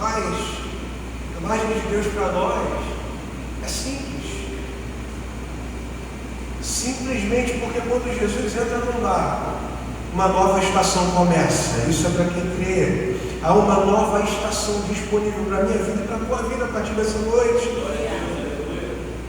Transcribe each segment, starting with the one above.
Mas a imagem de Deus para nós é simples. Simplesmente porque quando Jesus entra no barco, uma nova estação começa. Isso é para quem crê. Há uma nova estação disponível para a minha vida e para a tua vida a partir dessa noite.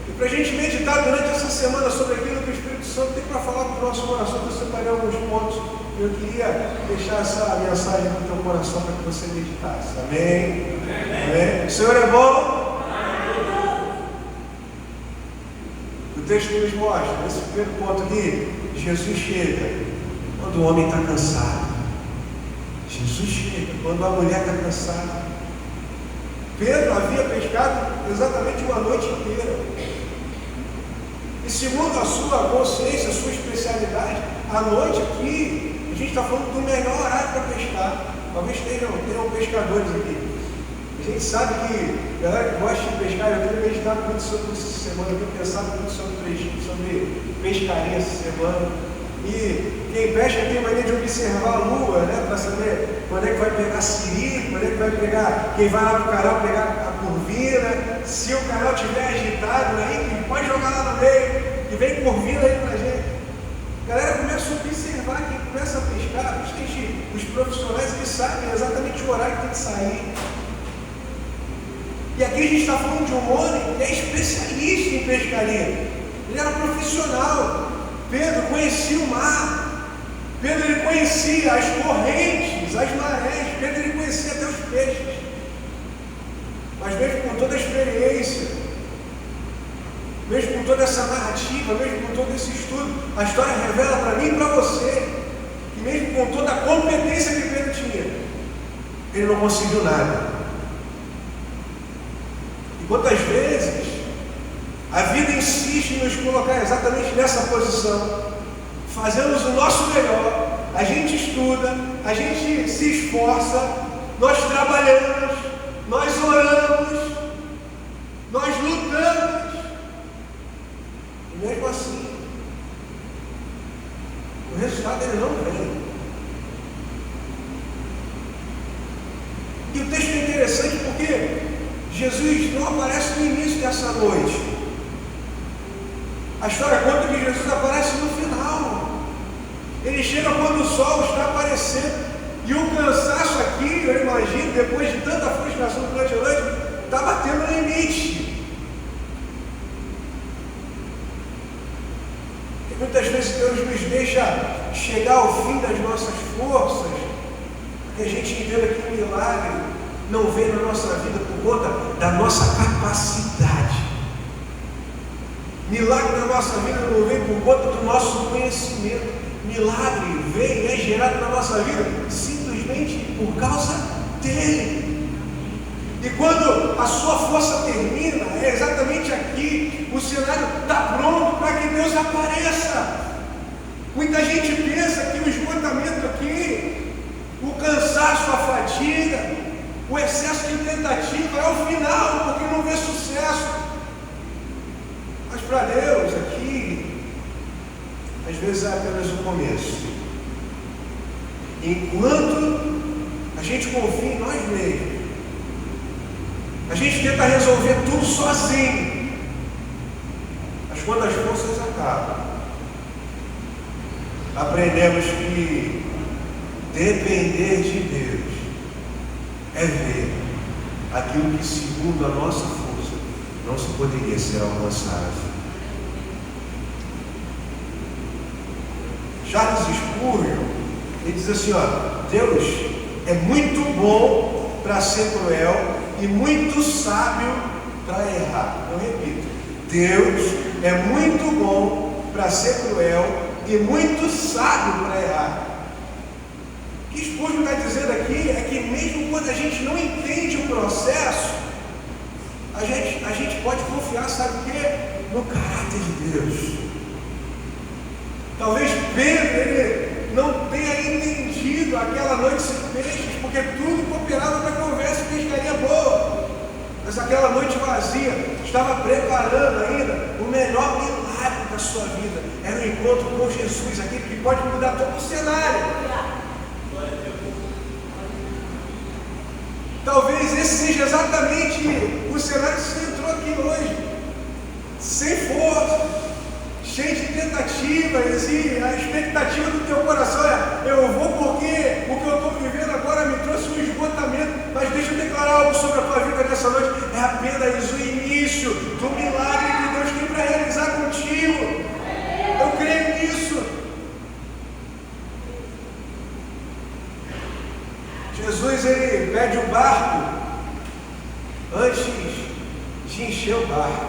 E para a gente meditar durante essa semana sobre aquilo que o Espírito Santo tem para falar para o nosso coração, eu separei alguns pontos. Eu queria deixar essa mensagem no teu coração para que você meditasse. Amém? Amém? O Senhor é bom? O texto nos mostra, nesse primeiro ponto aqui, Jesus chega quando o homem está cansado. Jesus chega quando a mulher está cansada. Pedro havia pescado exatamente uma noite inteira. E segundo a sua consciência, a sua especialidade, a noite aqui, a gente está falando do melhor horário para pescar. Talvez tenham pescadores aqui. A gente sabe que a galera que gosta de pescar, eu tenho meditado muito sobre isso essa semana, eu tenho pensado muito sobre pescaria essa semana. E quem pesca tem mania de observar a lua, né? Para saber quando é que vai pegar siri, quando é que vai pegar, quem vai lá para o canal pegar a curvina. Se o canal estiver agitado aí, pode jogar lá no meio, que vem curvina aí para a gente. A galera começa a observar, quem começa a pescar, os profissionais que sabem exatamente o horário que tem que sair. E aqui a gente está falando de um homem que é especialista em pescaria. Ele era profissional. Pedro conhecia o mar. Pedro ele conhecia as correntes, as marés. Pedro ele conhecia até os peixes. Mas mesmo com toda a experiência, mesmo com toda essa narrativa, mesmo com todo esse estudo, a história revela para mim e para você que mesmo com toda a competência que Pedro tinha, ele não conseguiu nada. E quantas vezes a vida insiste em nos colocar exatamente nessa posição, fazemos o nosso melhor, a gente estuda, a gente se esforça, nós trabalhamos, nós oramos, nós lutamos, e mesmo assim, o resultado ele não vem. E o texto é interessante porque Jesus não aparece no início dessa noite. A história conta que Jesus aparece no final. Ele chega quando o sol está aparecendo. E o cansaço aqui, eu imagino, depois de tanta frustração durante a noite, está batendo no limite. E muitas vezes Deus nos deixa chegar ao fim das nossas forças, para que a gente entenda que o milagre não vem na nossa vida por conta da nossa capacidade. Milagre na nossa vida não vem por conta do nosso conhecimento. Milagre vem, é gerado na nossa vida simplesmente por causa dele. E quando a sua força termina, é exatamente aqui, o cenário está pronto para que Deus apareça. Muita gente pensa que o esgotamento aqui, o cansaço, a fadiga, o excesso de tentativa é o final, porque não vê sucesso. Mas para Deus aqui, às vezes é apenas o começo. Enquanto a gente confia em nós mesmos, a gente tenta resolver tudo sozinho, mas quando as forças acabam, aprendemos que depender de Deus é ver aquilo que segundo a nossa força não se poderia ser alcançado. Charles Spurgeon, ele diz assim, Deus é muito bom para ser cruel e muito sábio para errar. Eu repito, Deus é muito bom para ser cruel e muito sábio para errar. O que Spurgeon está dizendo aqui é que mesmo quando a gente não entende o processo, a gente pode confiar, sabe o quê? No caráter de Deus. Talvez Pedro ele não tenha entendido aquela noite sem peixes, porque tudo cooperava para que houvesse pescaria boa. Mas aquela noite vazia estava preparando ainda o melhor milagre da sua vida. Era o encontro com Jesus, aquele que pode mudar todo o cenário. Talvez esse seja exatamente o cenário que você entrou aqui hoje, sem força, cheio de tentativas, e a expectativa do teu coração é: eu vou porque o que eu estou vivendo agora me trouxe um esgotamento. Mas deixa eu declarar algo sobre a tua vida nessa noite: é apenas o início do milagre que Deus tem para realizar contigo. Eu creio nisso. Jesus, ele pede o barco antes de encher o barco.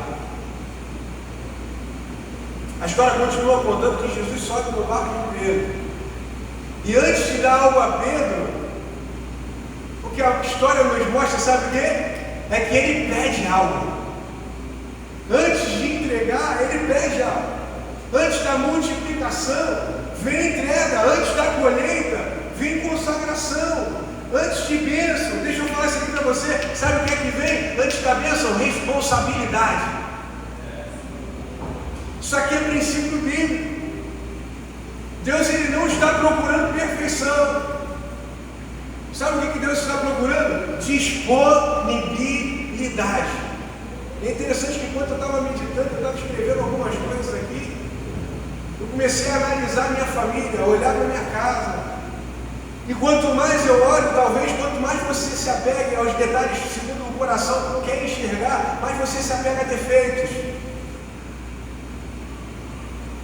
A história continua contando que Jesus sobe no barco de Pedro. E antes de dar algo a Pedro, o que a história nos mostra, sabe o quê? É que ele pede algo. Antes de entregar, ele pede algo. Antes da multiplicação, vem entrega. Antes da colheita, vem consagração. Antes de bênção, deixa eu falar isso aqui para você. Sabe o que é que vem? Antes da bênção, responsabilidade. Isso aqui é princípio bíblico. Deus, ele não está procurando perfeição. Sabe o que Deus está procurando? Disponibilidade. É interessante que enquanto eu estava meditando, eu estava escrevendo algumas coisas aqui, eu comecei a analisar minha família, a olhar para minha casa. E quanto mais eu olho, talvez, quanto mais você se apega aos detalhes segundo o coração quer enxergar, mais você se apega a defeitos.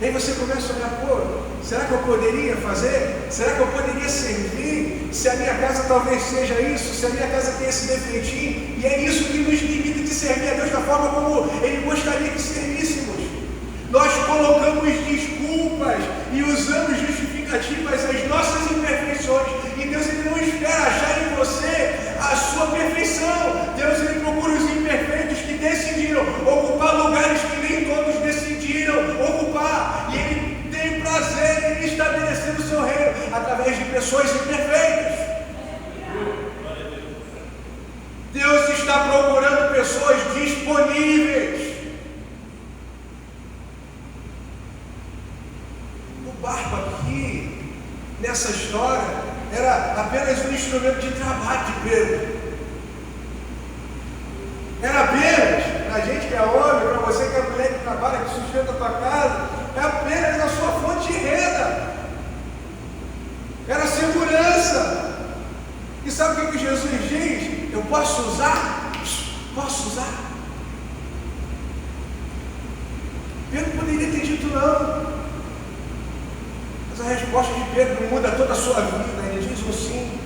E aí você começa a olhar: pô, será que eu poderia fazer? Será que eu poderia servir? Se a minha casa talvez seja isso, se a minha casa tem esse defeitinho. E é isso que nos limita de servir a Deus da forma como Ele gostaria que servíssemos. Nós colocamos desculpas e usamos justificativas às nossas imperfeições. E Deus, ele não espera achar em você a sua perfeição. Deus, ele procura os imperfeitos que decidiram ocupar lugares que nem todos decidiram ocupar. E ele tem prazer em estabelecer o seu reino através de pessoas imperfeitas. Deus está procurando pessoas disponíveis. O barco aqui, nessa história, era apenas um instrumento de trabalho de Pedro. Era apenas, para a gente que é homem, para você que é mulher que trabalha, que sustenta a tua casa, é apenas a sua fonte de renda. Era segurança. E sabe o que Jesus diz? Eu posso usar? Posso usar? Pedro poderia ter dito não. Mas a resposta de Pedro muda toda a sua vida. Ele diz um sim.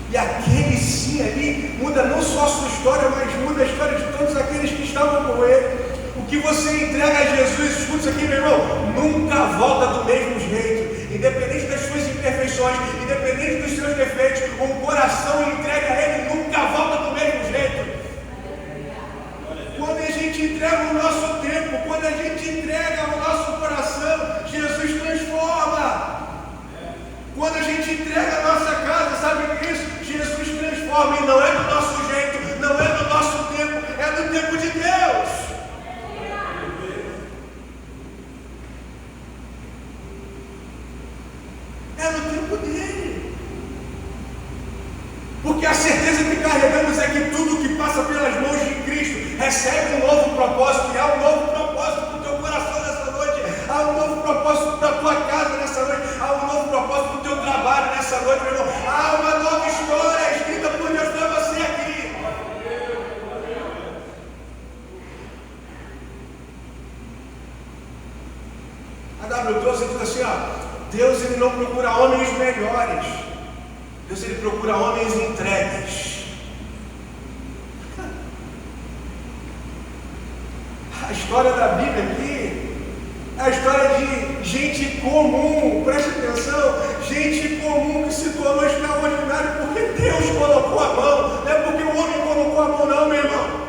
E aquele sim ali muda não só a sua história, mas muda a história de todos aqueles que estavam com ele. O que você entrega a Jesus, escuta isso aqui, meu irmão, nunca volta do mesmo jeito. Independente das suas imperfeições, independente dos seus defeitos, um coração entregue a Ele nunca volta do mesmo jeito. Quando a gente entrega o nosso tempo, quando a gente entrega o nosso coração, Jesus transforma. Quando a gente entrega a nossa casa, sabe o que é isso? Jesus transforma, e não é do nosso jeito, não é do nosso tempo, é do tempo de Deus. É no tempo dele. Porque a certeza que carregamos é que tudo que passa pelas mãos de Cristo recebe um novo propósito. E há um novo propósito para o teu coração nessa noite. Há um novo propósito para a tua casa nessa noite. Há um novo propósito para o teu trabalho nessa noite, meu irmão. Há uma nova história escrita por Deus para você aqui. A W12 diz assim, ó: Deus, ele não procura homens melhores. Deus, ele procura homens entregues. A história da Bíblia aqui é a história de gente comum. Preste atenção. Gente comum que se tornou extraordinário porque Deus colocou a mão. Não é porque o homem colocou a mão, não, meu irmão.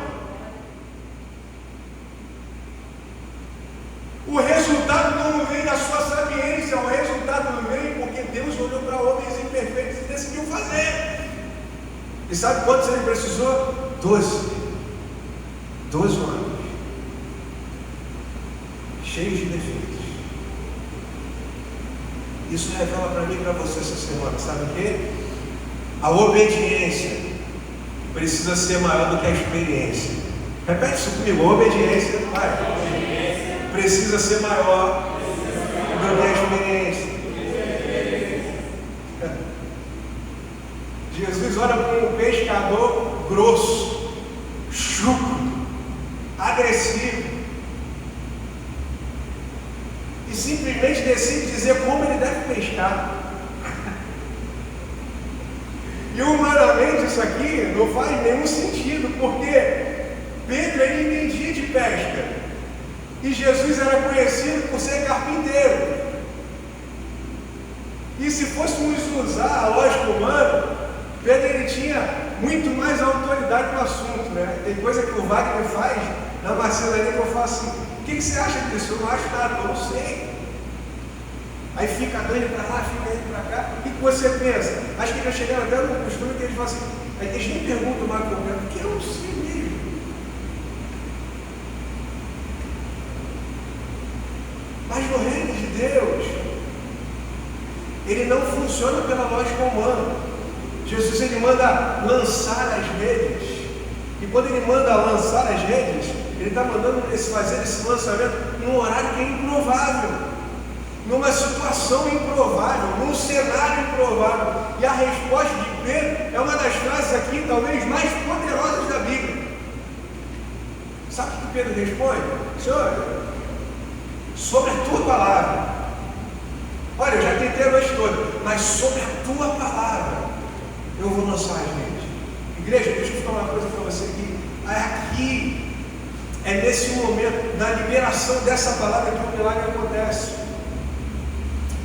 O resultado não vem da sua sapiência, o resultado vem porque Deus olhou para homens imperfeitos e decidiu fazer. E sabe quantos ele precisou? 12 homens, cheios de defeitos. Isso revela para mim e para você essa semana, sabe o quê? A obediência precisa ser maior do que a experiência. Repete isso comigo, a obediência, vai. Precisa ser maior do que a experiência. Jesus olha para um pescador grosso, chucro, agressivo, e simplesmente decide dizer como ele deve pescar. E humanamente isso aqui não faz nenhum sentido, porque Pedro ele entendia de pesca, e Jesus era conhecido por ser carpinteiro. E se fôssemos usar a lógica humana, Pedro ele tinha muito mais autoridade no assunto, né? Tem coisa que o Wagner faz na marcenaria que eu faço assim: o que você acha disso? Eu não acho nada, eu não sei. Aí fica dando para lá, fica indo para cá. O que você pensa? Acho que já chegaram até no costume que eles falam assim, aí eles nem perguntam mais para o Pedro, porque eu não sei mesmo. Mas no reino de Deus, ele não funciona pela lógica humana. Jesus ele manda lançar as redes, e quando ele manda lançar as redes, ele está mandando fazer esse lançamento num horário que é improvável, numa situação improvável, num cenário improvável. E a resposta de Pedro é uma das frases aqui talvez mais poderosas da Bíblia. Sabe o que Pedro responde? Senhor, sobre a tua palavra, olha, eu já tentei a noite toda, mas sobre a tua palavra eu vou lançar as redes. Igreja, deixa eu falar uma coisa para você aqui. Aqui é nesse momento, na liberação dessa palavra, que o milagre acontece.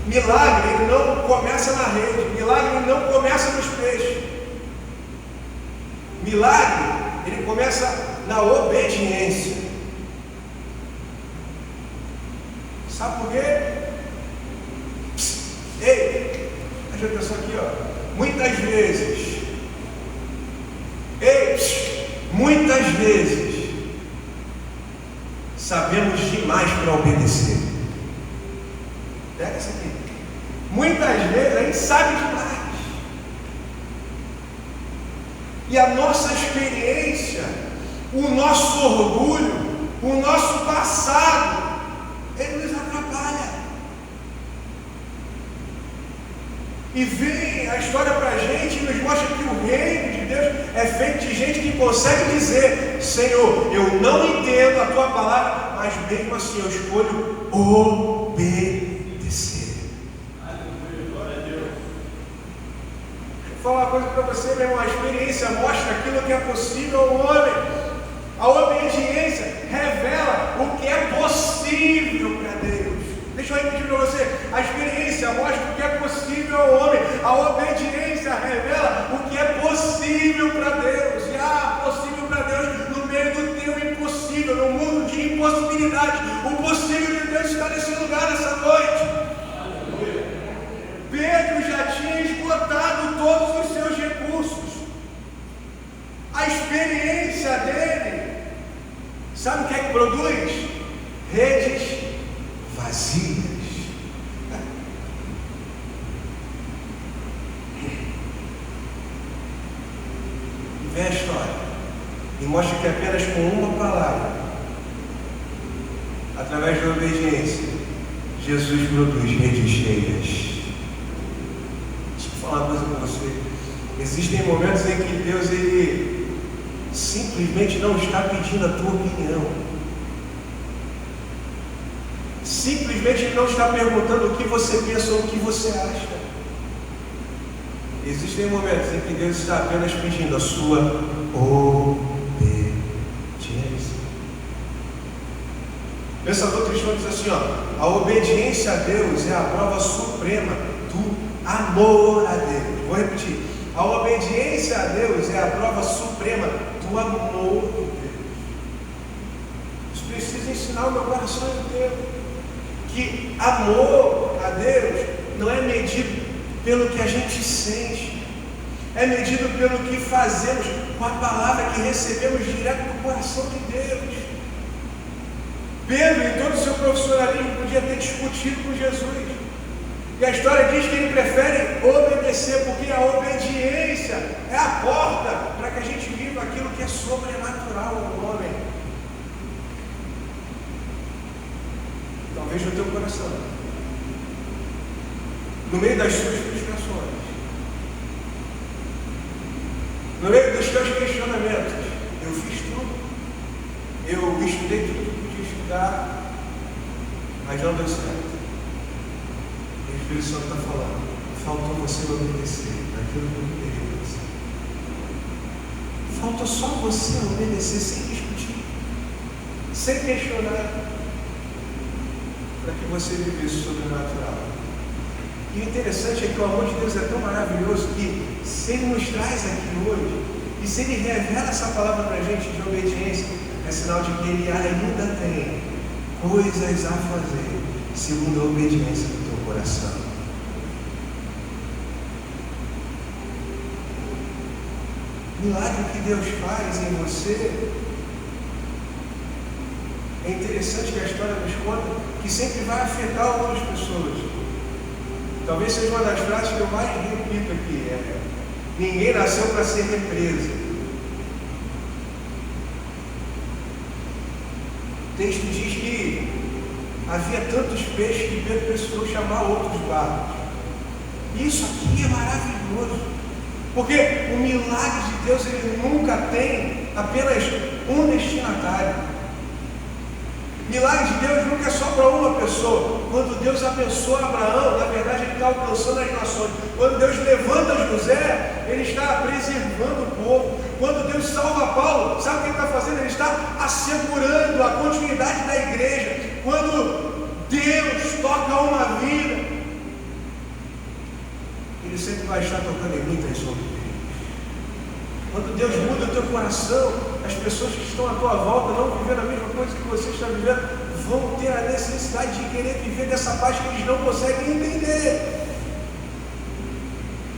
Milagre ele não começa na rede, milagre ele não começa nos peixes. Milagre ele começa na obediência. Sabe por quê? Ei, preste atenção aqui, ó. Muitas vezes, sabemos demais para obedecer. Pega isso aqui. Muitas vezes a gente sabe demais. E a nossa experiência, o nosso orgulho, o nosso passado, ele nos atrapalha. E vem a história para a gente e nos mostra que o reino de Deus é feito de gente que consegue dizer: Senhor, eu não entendo a tua palavra, mas mesmo assim eu escolho obedecer. Glória a Deus. Vou falar uma coisa para você, meu irmão: a experiência mostra aquilo que é possível ao homem. A obediência revela o que é possível para Deus. Deixa eu repetir para você: a experiência mostra o que é possível ao homem, a obediência revela o que é possível para Deus. E possível para Deus no meio do teu impossível, no mundo de impossibilidade. O possível de Deus está nesse lugar essa noite. Pedro já tinha esgotado todos os seus recursos. A experiência dele, sabe o que é que produz? Redes vazias. E vem a história e mostra que apenas com uma palavra, através da obediência, Jesus produz redes cheias. Deixa eu falar uma coisa para você: existem momentos em que Deus ele simplesmente não está pedindo a tua opinião. Simplesmente ele não está perguntando o que você pensa ou o que você acha. Existem momentos em que Deus está apenas pedindo a sua obediência. O pensador cristão diz assim, ó: a obediência a Deus é a prova suprema do amor a Deus. Vou repetir: a obediência a Deus é a prova suprema do amor de Deus. Isso precisa ensinar o meu coração inteiro que amor a Deus não é medido pelo que a gente sente, é medido pelo que fazemos com a palavra que recebemos direto do coração de Deus. Pedro, em todo o seu profissionalismo, podia ter discutido com Jesus. E a história diz que ele prefere obedecer, porque a obediência é a porta para que a gente viva aquilo que é sobrenatural ao homem. Talvez no teu coração, no meio das suas frustrações, no meio dos teus questionamentos, eu fiz tudo, eu estudei tudo que podia estudar, mas não deu certo. E o Espírito Santo está falando, faltou você obedecer naquilo que eu pedi para você. Faltou só você obedecer sem discutir, sem questionar, para que você vivesse sobrenatural. E o interessante é que o amor de Deus é tão maravilhoso que, se Ele nos traz aqui hoje, e se Ele revela essa palavra para a gente de obediência, é sinal de que Ele ainda tem coisas a fazer, segundo a obediência do teu coração. O milagre que Deus faz em você, é interessante que a história nos conta que sempre vai afetar outras pessoas. Talvez seja uma das frases que eu mais repito aqui, ninguém nasceu para ser represa. O texto diz que havia tantos peixes que Pedro precisou chamar outros barcos. Isso aqui é maravilhoso, porque o milagre de Deus, ele nunca tem apenas um destinatário. Milagre de Deus nunca é só para uma pessoa. Quando Deus abençoa Abraão, na verdade Ele está alcançando as nações. Quando Deus levanta José, Ele está preservando o povo. Quando Deus salva Paulo, sabe o que Ele está fazendo? Ele está assegurando a continuidade da igreja. Quando Deus toca uma vida, Ele sempre vai estar tocando em muitas outras. Quando Deus muda o teu coração, as pessoas que estão à tua volta, não vivendo a mesma coisa que você está vivendo, vão ter a necessidade de querer viver dessa paz que eles não conseguem entender.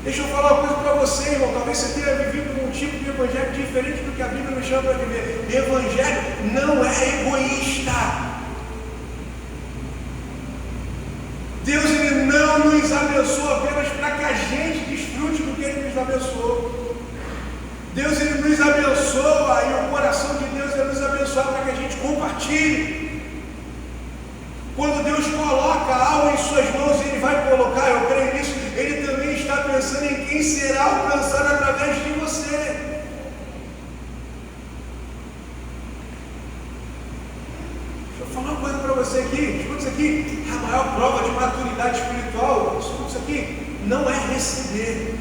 Deixa eu falar uma coisa para você, irmão. Talvez você tenha vivido um tipo de evangelho diferente do que a Bíblia nos chama para viver. Evangelho não é egoísta. Deus, ele não nos abençoa apenas para que a gente desfrute do que Ele nos abençoou. Deus, ele nos abençoa, e o coração de Deus é nos abençoar para que a gente compartilhe. Quando Deus coloca algo em suas mãos, Ele vai colocar, eu creio nisso, Ele também está pensando em quem será alcançado através de você. Deixa eu falar uma coisa para você aqui, escuta isso aqui, a maior prova de maturidade espiritual, escuta isso aqui, não é receber.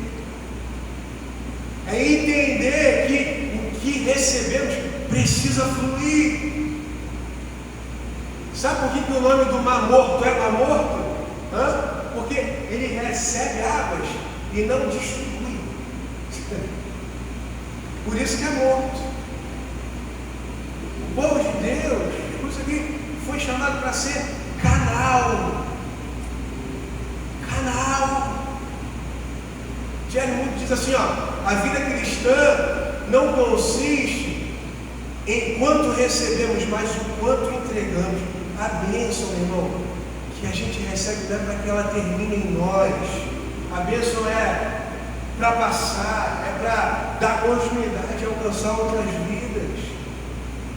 É entender que o que recebemos precisa fluir. Sabe por que o nome do mar morto é mar morto? Porque ele recebe águas e não distribui. Por isso que é morto. O povo de Deus, por isso aqui, foi chamado para ser canal. Canal. Jerry Moody diz assim, a vida cristã não consiste em quanto recebemos, mas o quanto entregamos. A bênção, meu irmão, que a gente recebe não é para que ela termine em nós. A bênção é para passar, é para dar continuidade, alcançar outras vidas.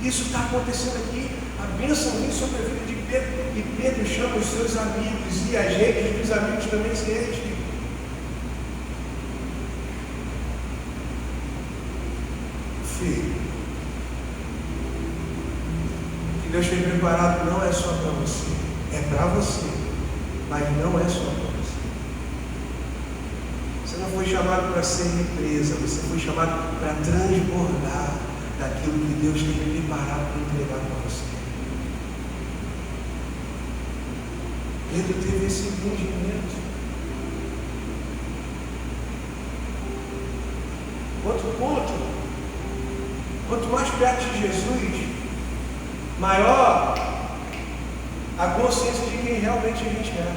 Isso está acontecendo aqui. A bênção vem sobre a vida de Pedro, e Pedro chama os seus amigos, e as redes dos amigos também se enchem. Filho, o que Deus tem preparado não é só para você, é para você, mas não é só para você. Você não foi chamado para ser represa, você foi chamado para transbordar daquilo que Deus tem preparado para entregar para você. Pedro teve esse entendimento. Outro ponto. Quanto mais perto de Jesus, maior a consciência de quem realmente a gente é.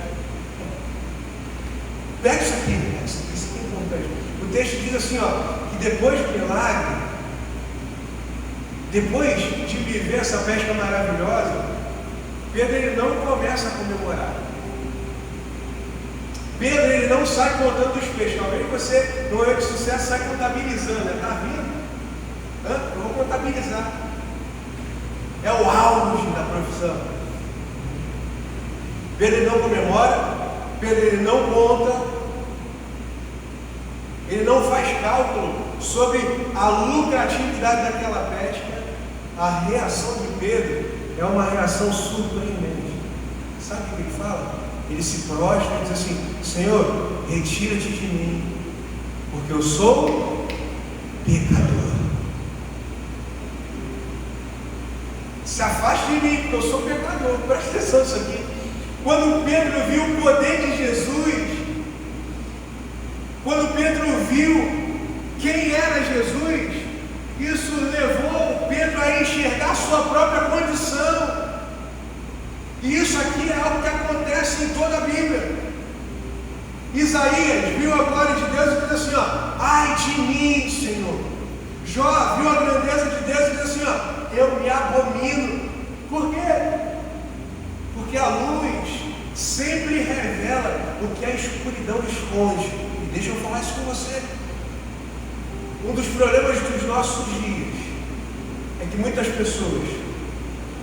Pega isso aqui, isso aqui é importante. O texto diz assim, que depois do milagre, depois de viver essa pesca maravilhosa, Pedro ele não começa a comemorar. Pedro, ele não sai contando os peixes. Talvez você, no momento de sucesso, sai contabilizando, né? Está vindo? Eu vou contabilizar. É o auge da profissão. Pedro, ele não comemora. Pedro, ele não conta. Ele não faz cálculo sobre a lucratividade daquela pesca. A reação de Pedro é uma reação surpreendente. Sabe o que ele fala? Ele se prostra e diz assim: Senhor, retira-te de mim, porque eu sou pecador. Se afaste de mim, porque eu sou pecador. Presta atenção nisso aqui. Quando Pedro viu o poder de Jesus, quando Pedro viu quem era Jesus, isso levou Pedro a enxergar a sua própria condição. E isso aqui é algo que acontece em toda a Bíblia. Isaías viu a glória de Deus e diz assim, ai de mim, Senhor. Jó viu a grandeza de Deus e diz assim, eu me abomino. Por quê? Porque a luz sempre revela o que a escuridão esconde. E deixa eu falar isso com você. Um dos problemas dos nossos dias é que muitas pessoas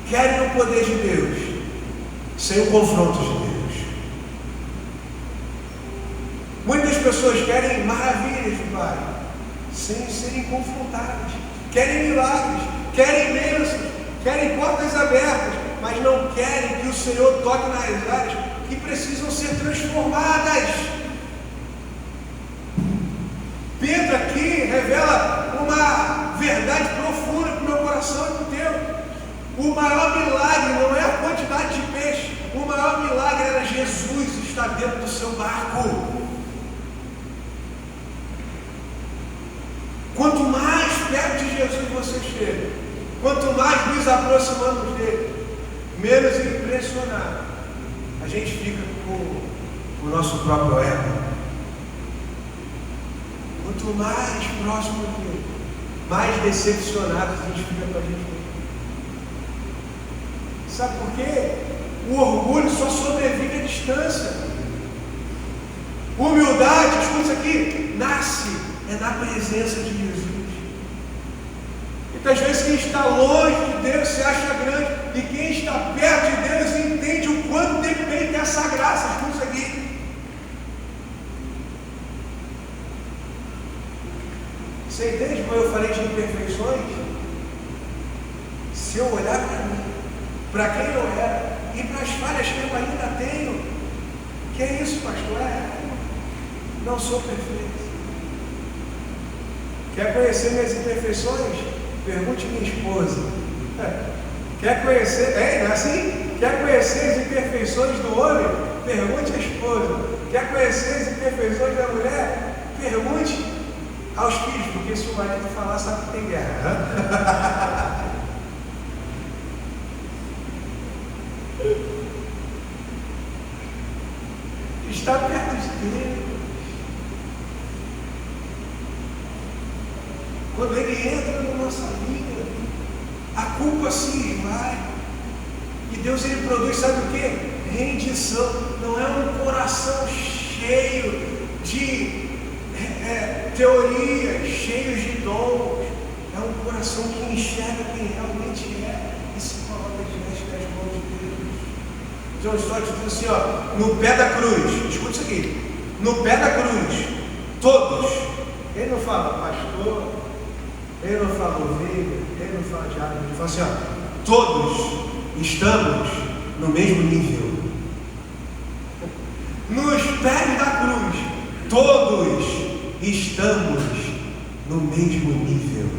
querem o poder de Deus sem o confronto de Deus. Muitas pessoas querem maravilhas do Pai sem serem confrontadas. Querem milagres, querem bênçãos, querem portas abertas, mas não querem que o Senhor toque nas áreas que precisam ser transformadas. Pedro aqui revela uma verdade profunda para o meu coração e para o teu. O maior milagre não é a quantidade de peixe. O maior milagre era Jesus estar dentro do seu barco. Quanto mais perto de Jesus você chega, quanto mais nos aproximamos dele, menos impressionado a gente fica com o nosso próprio ego. Quanto mais próximo dele, mais decepcionados a gente fica com a gente mesmo. Sabe por quê? O orgulho só sobrevive à distância. Humildade, escuta isso aqui, nasce na presença de Jesus. Muitas vezes quem está longe de Deus se acha grande, e quem está perto de Deus entende o quanto depende dessa graça. Escuta isso aqui. Você entende quando eu falei de imperfeições? Se eu olhar para mim, para quem eu era e para as falhas que eu ainda tenho, que é isso, pastor? Não sou perfeito. Quer conhecer minhas imperfeições? Pergunte minha esposa. Quer conhecer, não é assim? Quer conhecer as imperfeições do homem? Pergunte à esposa. Quer conhecer as imperfeições da mulher? Pergunte aos filhos, porque se o marido falar, sabe que tem guerra. Está perto de Deus. Quando Ele entra na nossa vida, a culpa se vai. E Deus, Ele produz, sabe o que? Rendição. Não é um coração cheio de teorias, cheio de dons. É um coração que enxerga quem realmente é e se coloca diante das mãos de Deus. John Stott diz assim, no pé da cruz, escuta isso aqui, no pé da cruz, todos, ele não fala pastor, ele não fala ovelha, ele não fala diabo, ele fala assim, todos estamos no mesmo nível. Nos pés da cruz, todos estamos no mesmo nível.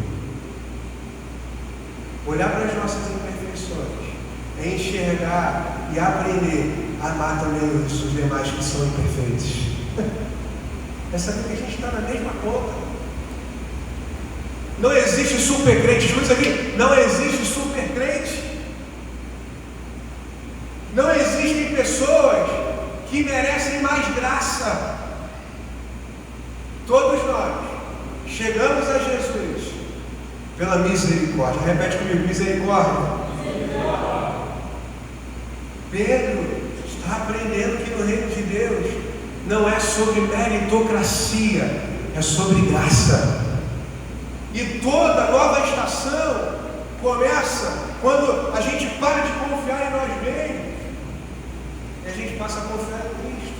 Olhar para as nossas imperfeições é enxergar e aprender a amar também os demais que são imperfeitos. É saber que a gente está na mesma conta. Não existe super crente, escuta isso aqui, não existe super crente. Não existem pessoas que merecem mais graça. Todos nós chegamos a Jesus pela misericórdia. Repete comigo, misericórdia. Pedro está aprendendo que no reino de Deus não é sobre meritocracia, é sobre graça. E toda nova estação começa quando a gente para de confiar em nós mesmos e a gente passa a confiar em Cristo.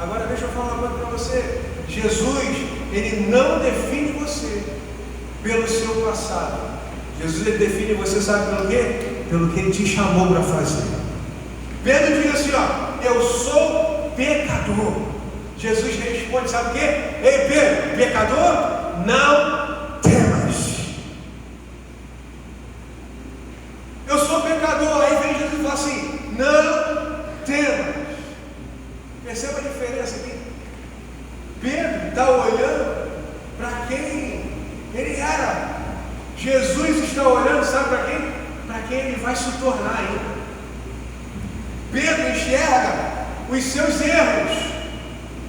Agora deixa eu falar uma coisa para você. Jesus, Ele não define você pelo seu passado. Jesus, Ele define você, sabe pelo quê? Pelo que Ele te chamou para fazer. Pedro diz assim, eu sou pecador. Jesus responde, sabe o quê? Ei Pedro, pecador, não temas. Eu sou pecador. Aí vem Jesus e fala assim, não temas. Perceba a diferença aqui. Pedro está olhando para quem ele era. Jesus está olhando, sabe para quem? Para quem ele vai se tornar ainda. Pedro enxerga os seus erros.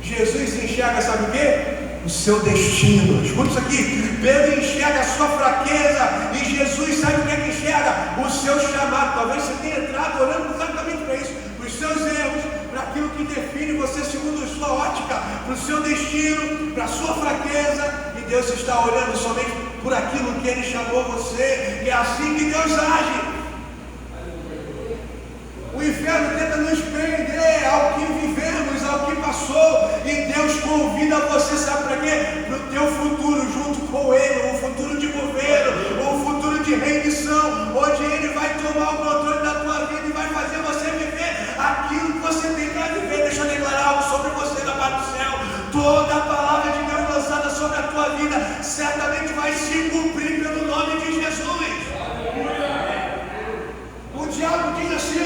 Jesus enxerga, sabe o quê? O seu destino. Escuta isso aqui. Pedro enxerga a sua fraqueza e Jesus sabe o que é que enxerga? O seu chamado. Talvez você tenha entrado olhando exatamente para isso, para os seus erros, para aquilo que define você segundo a sua ótica, para o seu destino, para a sua fraqueza. E Deus está olhando somente por aquilo que Ele chamou você. E é assim que Deus age. O inferno tenta nos prender ao que vivemos, ao que passou, e Deus convida você, sabe para quê? Para o teu futuro junto com Ele, um futuro de governo, um futuro de rendição, onde Ele vai tomar o controle da tua vida e vai fazer você viver aquilo que você tem para viver. Deixa eu declarar algo sobre você da parte do céu. Toda a palavra de Deus lançada sobre a tua vida certamente vai se cumprir pelo nome de Jesus. O diabo diz assim,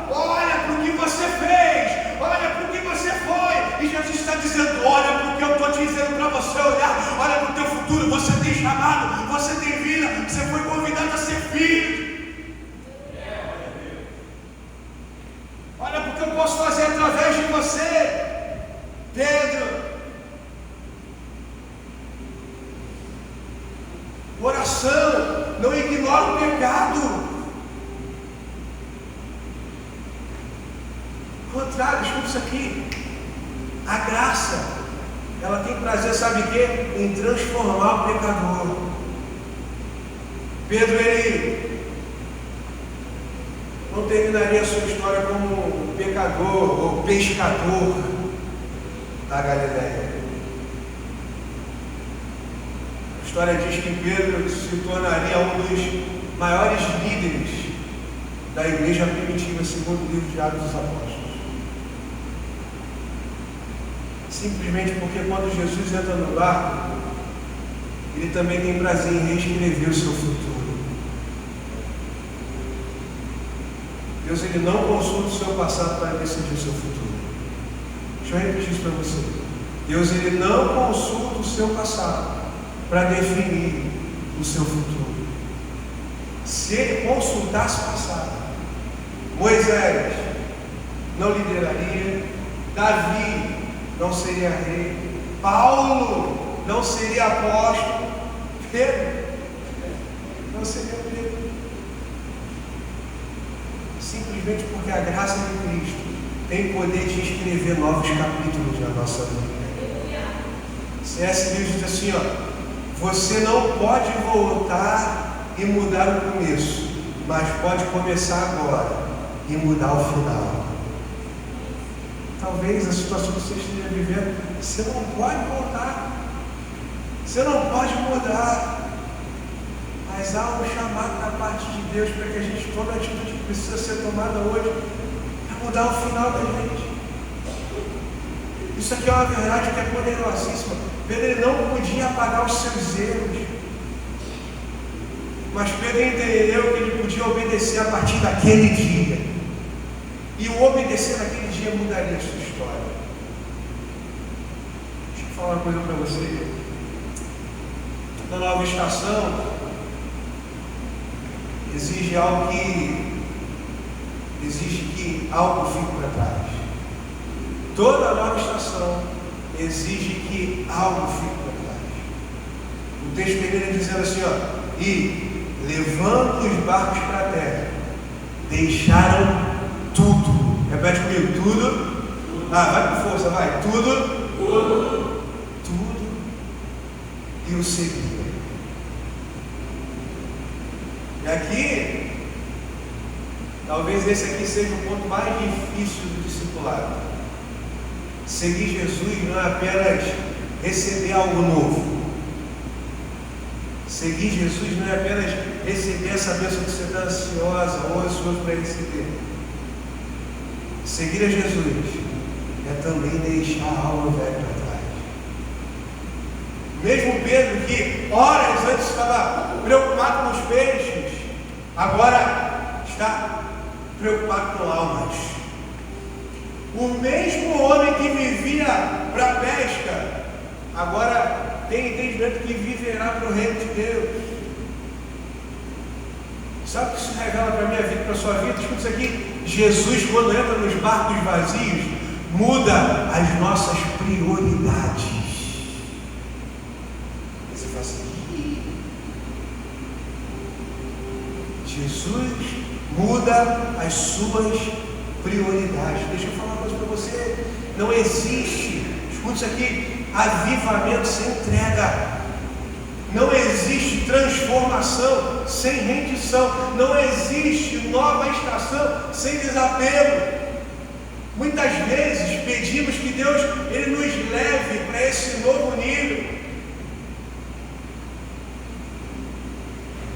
olha para o que você fez, olha para o que você foi, e Jesus está dizendo, olha para o que eu estou te dizendo para você olhar, olha para o teu futuro, você tem chamado, você tem vida, você foi convidado a ser filho. Olha para o que eu posso fazer através de você, Pedro. Oração não ignora o pecado. Contrário, escuta isso aqui. A graça, ela tem prazer, sabe o quê? Em transformar o pecador. Pedro, ele não terminaria a sua história como pecador ou pescador da Galileia. A história diz que Pedro se tornaria um dos maiores líderes da igreja primitiva, segundo o livro de Atos dos Apóstolos. Simplesmente porque quando Jesus entra no barco, Ele também tem prazer em reescrever o seu futuro. Deus, Ele não consulta o seu passado para decidir o seu futuro. Deixa eu repetir isso para você. Deus, Ele não consulta o seu passado para definir o seu futuro. Se Ele consultasse o passado, Moisés não lideraria, Davi não seria rei, Paulo não seria apóstolo, Pedro não seria Pedro. Simplesmente porque a graça de Cristo tem poder de escrever novos capítulos na nossa vida. C.S. Lewis diz assim, você não pode voltar e mudar o começo, mas pode começar agora e mudar o final. Talvez a situação que você esteja vivendo, você não pode voltar, você não pode mudar, mas há um chamado da parte de Deus para que a gente tome a atitude que precisa ser tomada hoje para mudar o final da gente. Isso aqui é uma verdade que é poderosíssima. Pedro, ele não podia apagar os seus erros, mas Pedro entendeu que ele podia obedecer a partir daquele dia. E o obedecer naquele dia mudaria a sua história. Deixa eu falar uma coisa para você. Na nova estação, exige que algo fique para trás. Toda nova estação exige que algo fique para trás. O texto termina dizendo assim, e levando os barcos para a terra, deixaram tudo. Repete comigo, tudo. Vai com força, vai. Tudo. E o seguia. E aqui, talvez esse aqui seja o ponto mais difícil do discipulado. Seguir Jesus não é apenas receber algo novo. Seguir Jesus não é apenas receber essa bênção que você está ansiosa ou ansioso para receber. Seguir a Jesus é também deixar algo velho para trás. Mesmo Pedro, que horas antes estava preocupado com os peixes, agora está preocupado com almas. O mesmo homem que vivia para a pesca, agora tem entendimento que viverá para o reino de Deus. Sabe o que isso revela para a minha vida, para a sua vida? Escuta isso aqui. Jesus, quando entra nos barcos vazios, muda as nossas prioridades. Você fala assim: Jesus muda as suas prioridades. Deixa eu falar uma coisa para você. Não existe, escuta isso aqui, avivamento sem entrega. Não existe transformação sem rendição. Não existe nova estação sem desapego. Muitas vezes pedimos que Deus Ele nos leve para esse novo nível.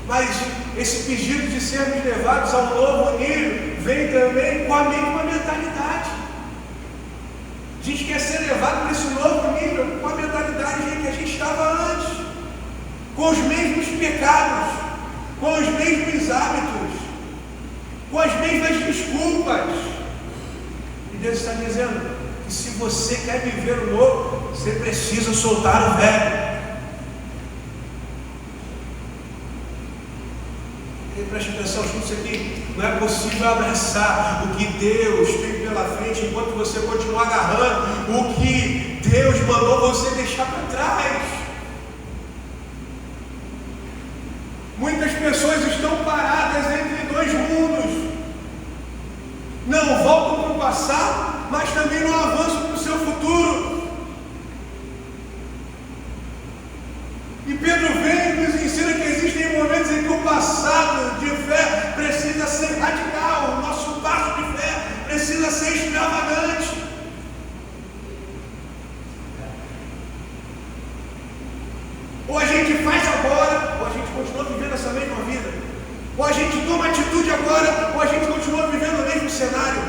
Mas esse pedido de sermos levados ao novo nível vem também com a mesma mentalidade. A gente quer ser levado para esse novo nível com a mentalidade que a gente estava antes, com os mesmos pecados, com os mesmos hábitos, com as mesmas desculpas. E Deus está dizendo que se você quer viver o novo, você precisa soltar o velho. E preste atenção, escuta isso aqui. Não é possível abraçar o que Deus tem pela frente enquanto você continuar agarrando o que Deus mandou você deixar para trás. Muitas pessoas estão paradas entre dois mundos. Não voltam para o passado, mas também não avançam para o seu futuro. E Pedro vem e nos ensina que existem momentos em que o passado de fé precisa ser radical, o nosso passo de fé precisa ser extravagante. Ou a gente faz agora, ou a gente continua vivendo essa mesma vida. Ou a gente toma atitude agora, ou a gente continua vivendo o mesmo cenário.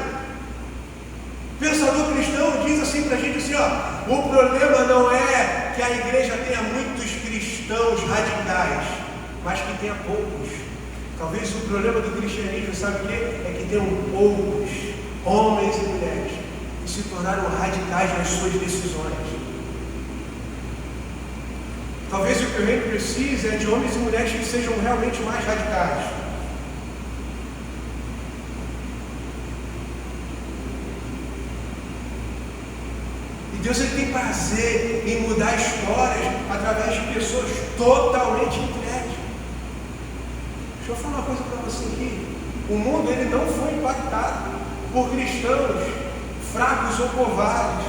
O pensador cristão diz assim para a gente assim, o problema não é que a igreja tenha muitos cristãos radicais, mas que tenha poucos. Talvez o problema do cristianismo, sabe o quê? É que tenham poucos homens e mulheres que se tornaram radicais nas suas decisões. Talvez o que o reino precisa é de homens e mulheres que sejam realmente mais radicais. E Deus ele tem prazer em mudar histórias através de pessoas totalmente entregues. Deixa eu falar uma coisa para você aqui. O mundo ele não foi impactado por cristãos fracos ou covardes.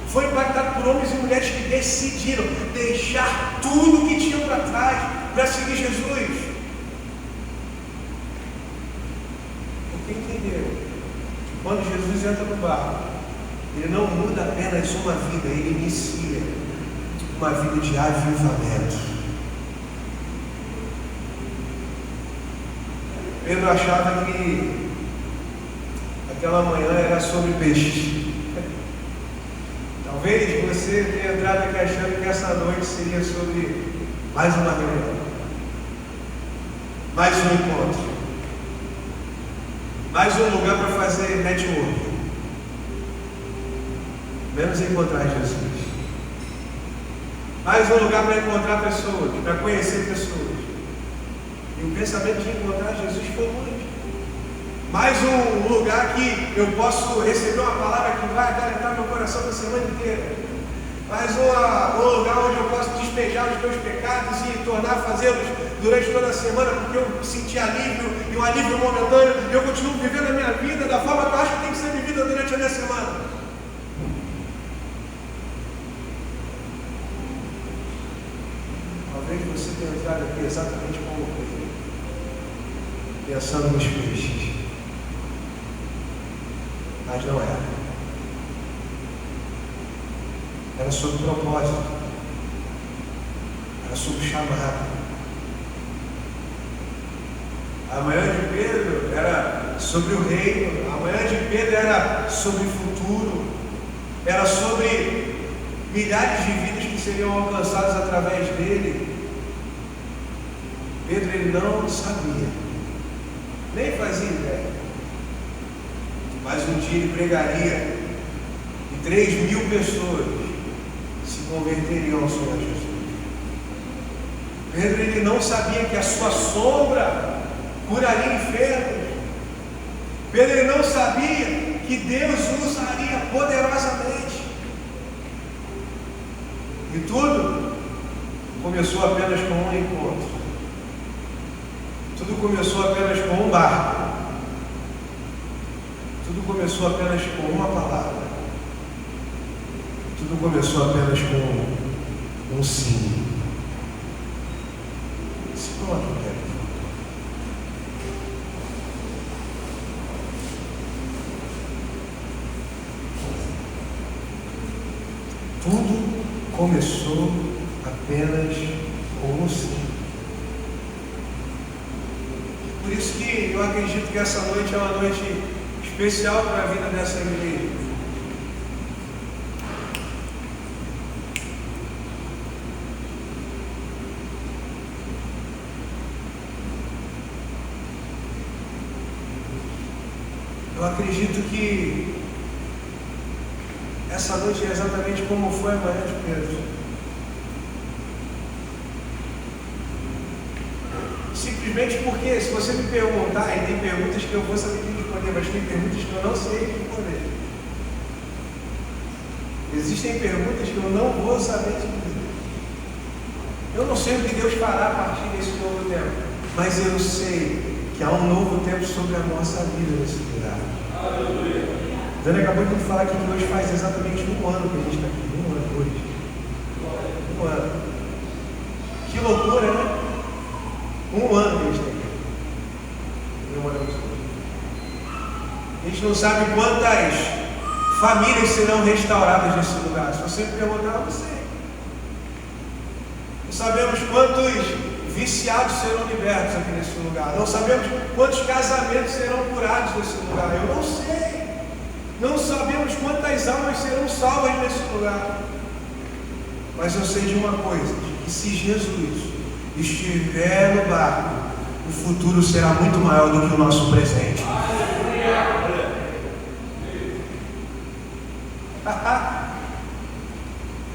Foi impactado por homens e mulheres que decidiram deixar tudo que tinham para trás para seguir Jesus. Porque entenderam que quando Jesus entra no barco, ele não muda apenas uma vida, ele inicia uma vida de avivamento. Pedro achava que aquela manhã era sobre peixes. Talvez você tenha entrado aqui achando que essa noite seria sobre mais uma reunião, mais um encontro, mais um lugar para fazer network, menos encontrar Jesus, mais um lugar para encontrar pessoas, para conhecer pessoas. E o pensamento de encontrar Jesus foi muito. Mais um lugar que eu posso receber uma palavra que vai acalentar meu coração na semana inteira. Mais um lugar onde eu posso despejar os meus pecados e tornar a fazê-los durante toda a semana, porque eu senti alívio e um alívio momentâneo. E eu continuo vivendo a minha vida da forma que eu acho que tem que ser vivida durante a minha semana. talvez você tenha entrado aqui exatamente como Pedro, pensando nos peixes. Mas não era. Era sobre propósito. Era sobre chamado. A manhã de Pedro era sobre o reino. A manhã de Pedro era sobre o futuro. Era sobre milhares de vidas que seriam alcançadas através dele. Pedro, ele não sabia, nem fazia ideia, mas um dia ele pregaria e 3.000 pessoas se converteriam ao Senhor Jesus. Pedro, ele não sabia que a sua sombra curaria enfermos. Pedro, ele não sabia que Deus usaria poderosamente. E tudo começou apenas com um encontro. Tudo começou apenas com um barco. Tudo começou apenas com uma palavra. Tudo começou apenas com um sim. Se coloca em pé. Tudo começou apenas com um sim. Por isso que eu acredito que essa noite é uma noite especial para a vida dessa igreja. Eu acredito que essa noite é exatamente como foi a manhã de Pedro. Simplesmente porque, se você me perguntar, e tem perguntas que eu vou saber responder, mas tem perguntas que eu não sei responder. Existem perguntas que eu não vou saber te dizer. Eu não sei o que Deus fará a partir desse novo tempo, mas eu sei que há um novo tempo sobre a nossa vida nesse lugar. Aleluia. Dani acabou de falar que Deus faz exatamente um ano que a gente está aqui. Um ano hoje. Um ano. Que loucura, né? Um ano que a gente está aqui. A gente não sabe quantas famílias serão restauradas nesse lugar. Se você me perguntar, eu não sei. Não sabemos quantos viciados serão libertos aqui nesse lugar. Não sabemos quantos casamentos serão curados nesse lugar. Eu não sei. Não sabemos quantas almas serão salvas nesse lugar. Mas eu sei de uma coisa, que se Jesus estiver no barco, o futuro será muito maior do que o nosso presente.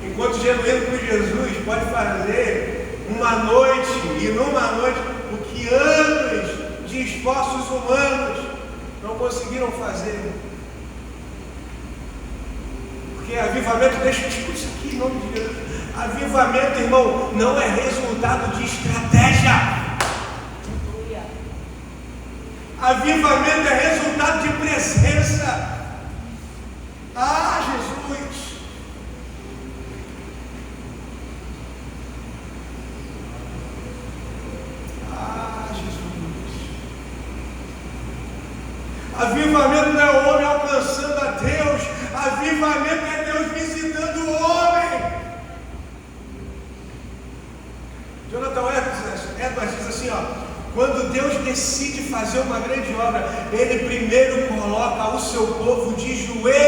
Enquanto genuíno com Jesus pode fazer uma noite, e numa noite, o que anos de esforços humanos não conseguiram fazer. Porque avivamento, deixa eu discutir isso aqui em nome de Jesus. Avivamento, irmão, não é resultado de estratégia. Avivamento é resultado de presença. Ah, Jesus! Ah, Jesus! Avivamento não é o homem alcançando a Deus. Avivamento é Deus visitando o homem. Jonathan Edwards diz assim, quando Deus decide fazer uma grande obra, Ele primeiro coloca o seu povo de joelhos